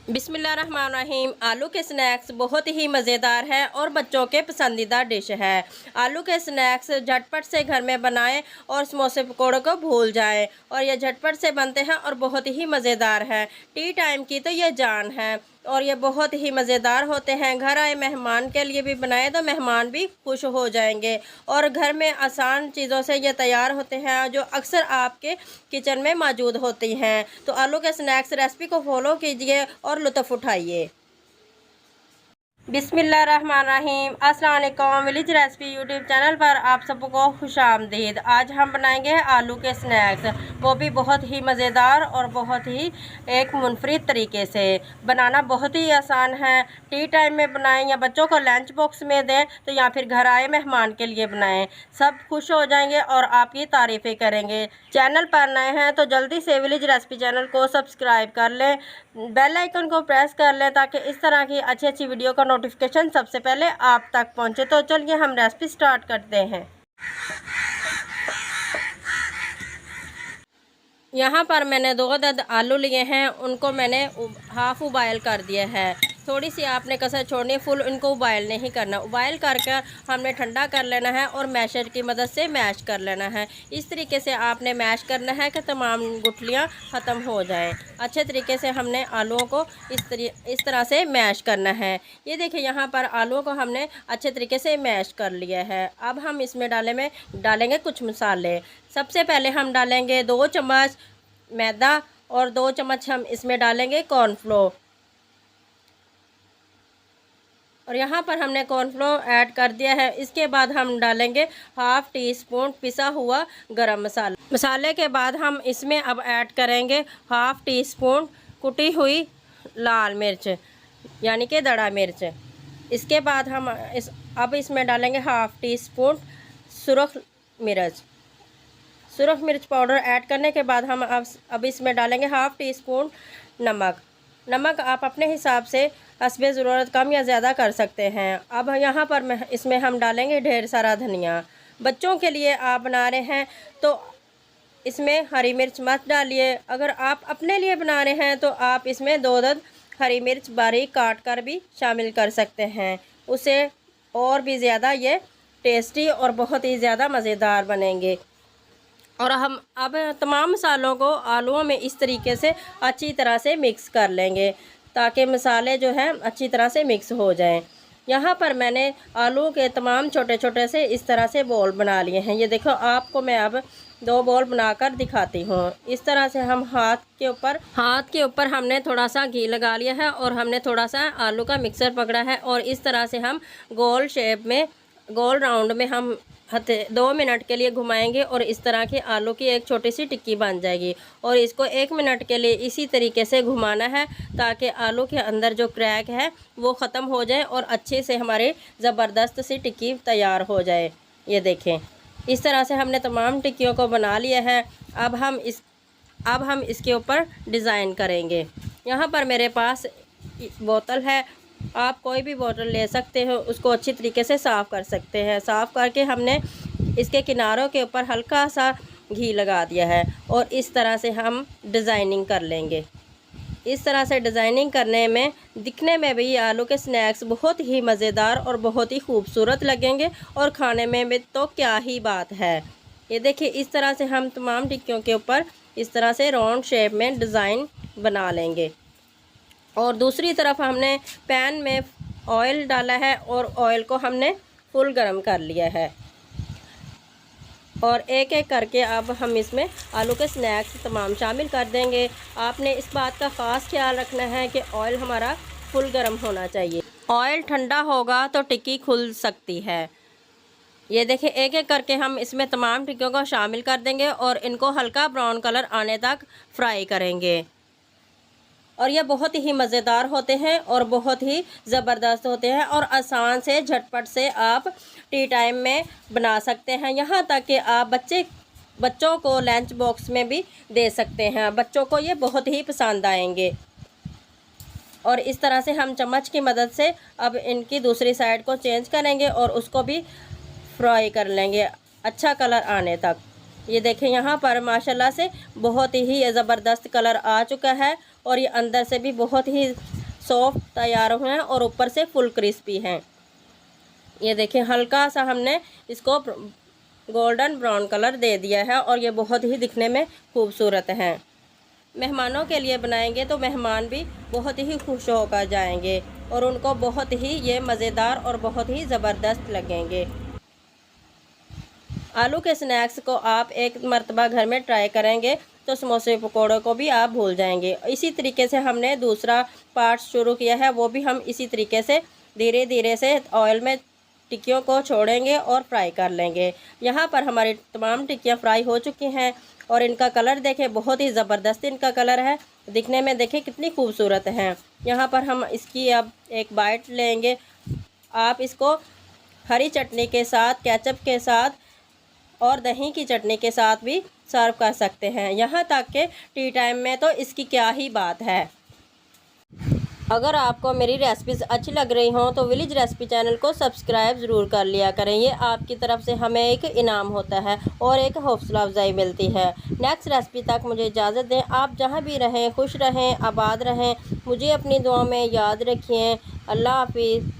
बिस्मिल्लाहिर्रहमानिर्रहीम। आलू के स्नैक्स बहुत ही मज़ेदार है और बच्चों के पसंदीदा डिश है। आलू के स्नैक्स झटपट से घर में बनाएं और समोसे पकौड़ों को भूल जाएं। और ये झटपट से बनते हैं और बहुत ही मज़ेदार है। टी टाइम की तो ये जान है और ये बहुत ही मज़ेदार होते हैं। घर आए मेहमान के लिए भी बनाए तो मेहमान भी खुश हो जाएंगे। और घर में आसान चीज़ों से ये तैयार होते हैं जो अक्सर आपके किचन में मौजूद होती हैं। तो आलू के स्नैक्स रेसिपी को फॉलो कीजिए और लुत्फ़ उठाइए। बिस्मिल्लाहिर्रहमानिर्रहीम। अस्सलाम वालेकुम। विलेज रेसिपी यूट्यूब चैनल पर आप सबको खुशामदीद। आज हम बनाएंगे आलू के स्नैक्स, वो भी बहुत ही मज़ेदार और बहुत ही एक मुनफरिद तरीके से। बनाना बहुत ही आसान है। टी टाइम में बनाएं या बच्चों को लंच बॉक्स में दें तो या फिर घर आए मेहमान के लिए बनाएं। सब खुश हो जाएंगे और आपकी तारीफ़ें करेंगे। चैनल पर नए हैं तो जल्दी से विलेज रेसिपी चैनल को सब्सक्राइब कर लें, बेल आइकन को प्रेस कर लें ताकि इस तरह की अच्छी अच्छी वीडियो का नोटिफिकेशन सबसे पहले आप तक पहुंचे। तो चलिए हम रेसिपी स्टार्ट करते हैं। यहाँ पर मैंने 2 अदद आलू लिए हैं, उनको मैंने हाफ़ उबाइल कर दिया है। थोड़ी सी आपने कसर छोड़नी, फुल इनको उबाइल नहीं करना। उबाइल करके हमने ठंडा कर लेना है और मैशर की मदद से मैश कर लेना है। इस तरीके से आपने मैश करना है कि तमाम गुठलियाँ ख़त्म हो जाएं। अच्छे तरीके से हमने आलूओं को इस तरह से मैश करना है। ये देखिए यहाँ पर आलूओं को हमने अच्छे तरीके से मैश कर लिया है। अब हम इसमें डालेंगे कुछ मसाले। सबसे पहले हम डालेंगे 2 चम्मच मैदा और 2 चम्मच हम इसमें डालेंगे कॉर्नफ्लोर। और यहाँ पर हमने कॉर्नफ्लोर ऐड कर दिया है। इसके बाद हम डालेंगे हाफ़ टी स्पून पिसा हुआ गरम मसाला। मसाले के बाद हम इसमें अब ऐड करेंगे हाफ़ टी स्पून कुटी हुई लाल मिर्च यानी कि दड़ा मिर्च। इसके बाद हम अब इसमें डालेंगे हाफ़ टी स्पून सुरख मिर्च पाउडर। ऐड करने के बाद हम अब इसमें डालेंगे हाफ़ टी स्पून नमक आप अपने हिसाब से हस्बे ज़रूरत कम या ज़्यादा कर सकते हैं। अब यहाँ पर इसमें हम डालेंगे ढेर सारा धनिया। बच्चों के लिए आप बना रहे हैं तो इसमें हरी मिर्च मत डालिए। अगर आप अपने लिए बना रहे हैं तो आप इसमें 2 अदद हरी मिर्च बारीक काट कर भी शामिल कर सकते हैं। उसे और भी ज़्यादा ये टेस्टी और बहुत ही ज़्यादा मज़ेदार बनेंगे। और हम अब तमाम मसालों को आलूओं में इस तरीके से अच्छी तरह से मिक्स कर लेंगे ताकि मसाले जो हैं अच्छी तरह से मिक्स हो जाएं। यहाँ पर मैंने आलू के तमाम छोटे छोटे से इस तरह से बॉल बना लिए हैं। ये देखो, आपको मैं अब 2 बॉल बनाकर दिखाती हूँ। इस तरह से हम हाथ के ऊपर हमने थोड़ा सा घी लगा लिया है और हमने थोड़ा सा आलू का मिक्सर पकड़ा है और इस तरह से हम गोल राउंड में हम 2 मिनट के लिए घुमाएंगे और इस तरह की आलू की एक छोटी सी टिक्की बन जाएगी। और इसको 1 मिनट के लिए इसी तरीके से घुमाना है ताकि आलू के अंदर जो क्रैक है वो ख़त्म हो जाए और अच्छे से हमारी ज़बरदस्त सी टिक्की तैयार हो जाए। ये देखें, इस तरह से हमने तमाम टिक्कियों को बना लिया है। अब हम इसके ऊपर डिज़ाइन करेंगे। यहाँ पर मेरे पास बोतल है, आप कोई भी बोतल ले सकते हो, उसको अच्छी तरीके से साफ़ कर सकते हैं। साफ़ करके हमने इसके किनारों के ऊपर हल्का सा घी लगा दिया है और इस तरह से हम डिज़ाइनिंग कर लेंगे। इस तरह से डिज़ाइनिंग करने में दिखने में भी आलू के स्नैक्स बहुत ही मज़ेदार और बहुत ही खूबसूरत लगेंगे और खाने में भी तो क्या ही बात है। ये देखिए, इस तरह से हम तमाम टिक्कियों के ऊपर इस तरह से राउंड शेप में डिज़ाइन बना लेंगे। और दूसरी तरफ हमने पैन में ऑयल डाला है और ऑयल को हमने फुल गर्म कर लिया है। और एक एक करके अब हम इसमें आलू के स्नैक्स तमाम शामिल कर देंगे। आपने इस बात का ख़ास ख्याल रखना है कि ऑयल हमारा फुल गर्म होना चाहिए। ऑयल ठंडा होगा तो टिक्की खुल सकती है। ये देखिए, एक एक करके हम इसमें तमाम टिक्कियों को शामिल कर देंगे और इनको हल्का ब्राउन कलर आने तक फ्राई करेंगे। और ये बहुत ही मज़ेदार होते हैं और बहुत ही ज़बरदस्त होते हैं और आसान से झटपट से आप टी टाइम में बना सकते हैं। यहाँ तक कि आप बच्चों को लंच बॉक्स में भी दे सकते हैं। बच्चों को ये बहुत ही पसंद आएंगे। और इस तरह से हम चम्मच की मदद से अब इनकी दूसरी साइड को चेंज करेंगे और उसको भी फ्राई कर लेंगे अच्छा कलर आने तक। ये देखें, यहाँ पर माशाल्लाह से बहुत ही ज़बरदस्त कलर आ चुका है और ये अंदर से भी बहुत ही सॉफ्ट तैयार हुए हैं और ऊपर से फुल क्रिस्पी हैं। ये देखिए हल्का सा हमने इसको गोल्डन ब्राउन कलर दे दिया है और ये बहुत ही दिखने में खूबसूरत हैं। मेहमानों के लिए बनाएंगे तो मेहमान भी बहुत ही खुश होकर जाएंगे और उनको बहुत ही ये मज़ेदार और बहुत ही ज़बरदस्त लगेंगे। आलू के स्नैक्स को आप एक मर्तबा घर में ट्राई करेंगे तो समोसे पकौड़ों को भी आप भूल जाएंगे। इसी तरीके से हमने दूसरा पार्ट शुरू किया है, वो भी हम इसी तरीके से धीरे धीरे से ऑयल में टिक्कियों को छोड़ेंगे और फ्राई कर लेंगे। यहाँ पर हमारी तमाम टिक्कियाँ फ्राई हो चुकी हैं और इनका कलर देखें, बहुत ही ज़बरदस्त इनका कलर है, दिखने में देखें कितनी खूबसूरत हैं। यहाँ पर हम इसकी अब एक बाइट लेंगे। आप इसको हरी चटनी के साथ, केचप के साथ और दही की चटनी के साथ भी सर्व कर सकते हैं। यहाँ तक कि टी टाइम में तो इसकी क्या ही बात है। अगर आपको मेरी रेसिपीज़ अच्छी लग रही हों तो विलेज रेसिपी चैनल को सब्सक्राइब ज़रूर कर लिया करें। ये आपकी तरफ से हमें एक इनाम होता है और एक हौसला अफजाई मिलती है। नेक्स्ट रेसिपी तक मुझे इजाज़त दें। आप जहाँ भी रहें खुश रहें, आबाद रहें। मुझे अपनी दुआ में याद रखिए। अल्लाह हाफिज़।